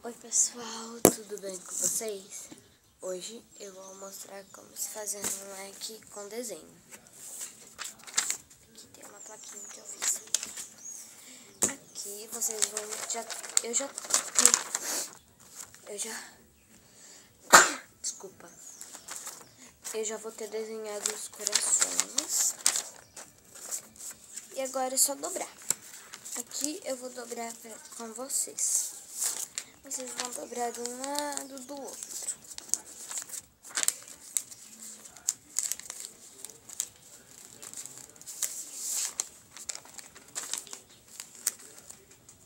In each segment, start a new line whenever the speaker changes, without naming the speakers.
Oi pessoal, tudo bem com vocês? Hoje eu vou mostrar como se fazer um leque com desenho. Aqui tem uma plaquinha que eu fiz. Aqui vocês vão... Desculpa. Eu já vou ter desenhado os corações. E agora é só dobrar. Aqui eu vou dobrar com vocês. Vocês vão dobrar de um lado do outro.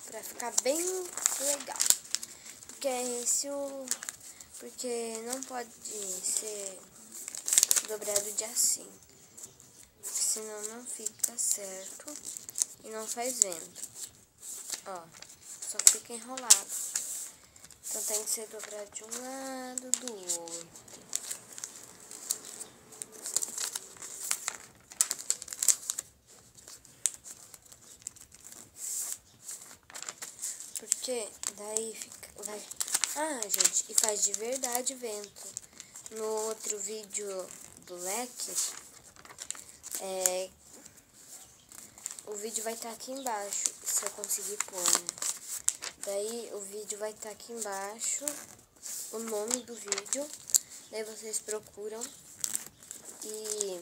Pra ficar bem legal. Porque não pode ser dobrado de assim. Senão não fica certo e não faz vento. Ó, só fica enrolado. Então tem que ser dobrado de um lado do outro. Porque daí vai... Ah, gente, e faz de verdade vento. No outro vídeo do leque, o vídeo vai estar aqui embaixo, se eu conseguir pôr, né? Daí o vídeo vai estar aqui embaixo, o nome do vídeo. Daí vocês procuram e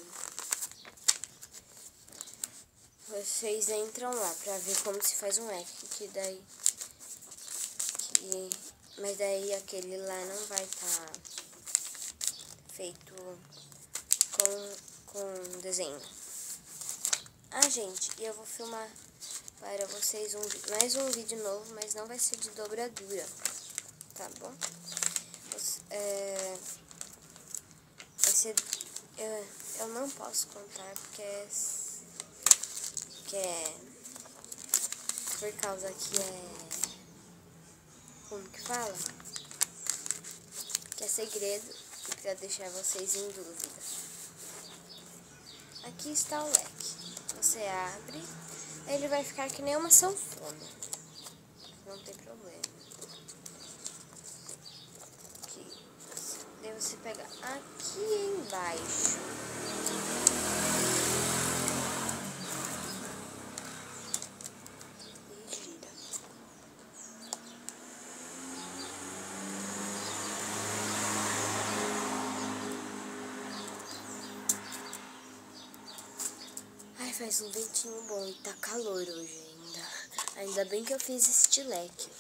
vocês entram lá pra ver como se faz um leque. Mas daí aquele lá não vai estar feito com desenho. Ah, gente, e eu vou filmar para vocês mais um vídeo novo, mas não vai ser de dobradura, tá bom? Eu não posso contar porque por causa que como que fala? Que é segredo e pra deixar vocês em dúvida. Aqui está o leque. Você abre, ele vai ficar que nem uma sanfona. Não tem problema. Aqui. Daí você pega aqui embaixo. E gira. Ai, faz um ventinho bom e tá calor hoje ainda. Ainda bem que eu fiz este leque.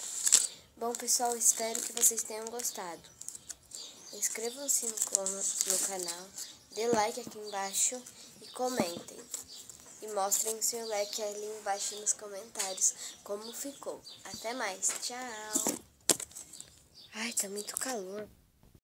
Bom, pessoal, espero que vocês tenham gostado. Inscrevam-se no canal, dê like aqui embaixo e comentem. E mostrem seu leque ali embaixo nos comentários como ficou. Até mais, tchau! Ai, tá muito calor.